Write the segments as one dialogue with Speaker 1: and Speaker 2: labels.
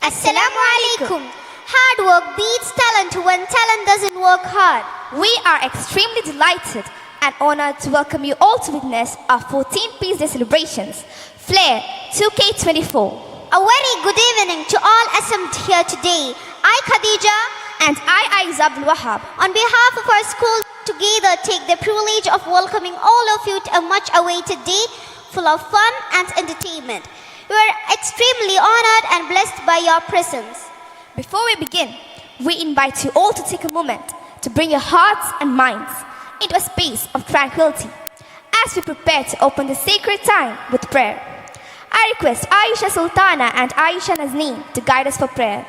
Speaker 1: Assalamu alaikum. Hard work beats talent when talent doesn't work hard.
Speaker 2: We are extremely delighted and honored to welcome you all to witness our 14th Peace Day celebrations, Flair 2K24.
Speaker 1: A very good evening to all assembled here today. I, Khadija,
Speaker 2: And I, Abdul Wahab,
Speaker 1: on behalf of our school, together take the privilege of welcoming all of you to a much awaited day full of fun and entertainment. We are extremely honored and blessed by your presence.
Speaker 2: Before we begin, we invite you all to take a moment to bring your hearts and minds into a space of tranquility as we prepare to open the sacred time with prayer. I request Aisha Sultana and Aisha Nazneen to guide us for prayer.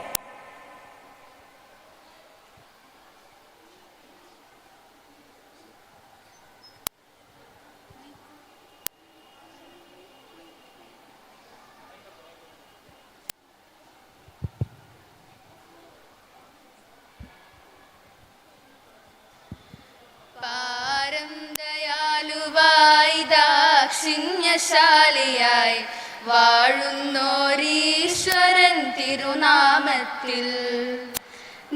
Speaker 3: പാരം ദയാലുവായി ദാക്ഷിണ്യശാലിയായി വാഴുന്നോരീശ്വരൻ തിരുനാമത്തിൽ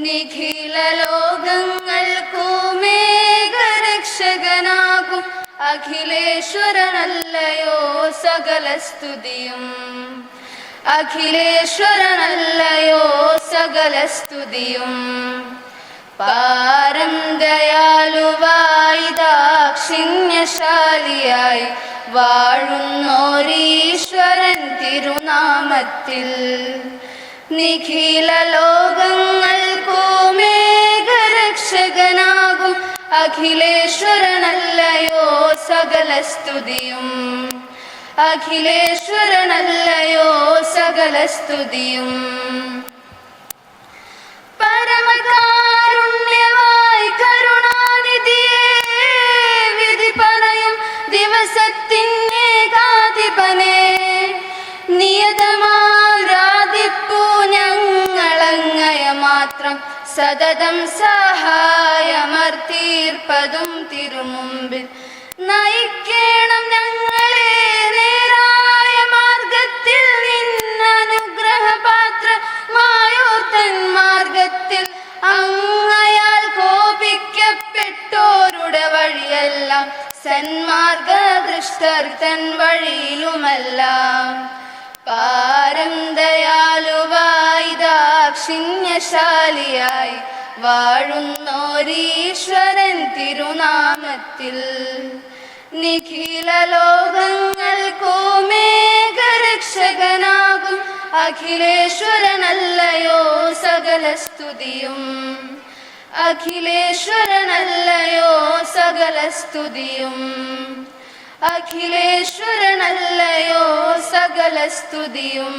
Speaker 3: നിഖില ലോകങ്ങൾക്കുമേകരക്ഷകനാകും അഖിലേശ്വരനല്ലയോ സകലസ്തുതിയും അഖിലേശ്വരനല്ലയോ സകലസ്തുതിയും പാരം ദയാലുവായി ദാക്ഷിണ്യശാലിയായി വാഴുന്നോരീശ്വരൻ തിരുനാമത്തിൽ നിഖില ലോകങ്ങൾക്കുമേകരക്ഷകനാകും അഖിലേശ്വരനല്ലയോ സകലസ്തുതിയും അഖിലേശ്വരനല്ലയോ സകലസ്തുതിയും പരമകാരുണ്യമായി കരുണാനിധിയേ വിധി പറയും ദിവസത്തിനേകാധിപനേ നിയതമാരാധിപ്പൂ ഞങ്ങളങ്ങയ മാത്രം സതതം സഹായമർത്തീർപ്പതും തിരുമുമ്പിൽ നയിക്കേണം ഞങ്ങളെ നേരായ മാർഗത്തിൽ നിന്നനുഗ്രഹപാത്രമായോർത്തൻ മാർഗത്തിൽ അങ്ങയാൽ കോപിക്കപ്പെട്ടോരുടെ വഴിയെല്ലാം സന്മാർഗദൃഷ്ടർ തൻ വഴിയിലുമെല്ലാം പാരം ദയാലുവായി ദാക്ഷിണ്യശാലിയായി വാഴുന്നോരീശ്വരൻ തിരുനാമത്തിൽ നിഖില ലോകങ്ങൾക്കുമേകരക്ഷകനാകും അഖിലേശ്വരനല്ലയോ സകലസ്തുതിയും അഖിലേശ്വരനല്ലയോ സകലസ്തുതിയും അഖിലേശ്വരനല്ലയോ സകലസ്തുതിയും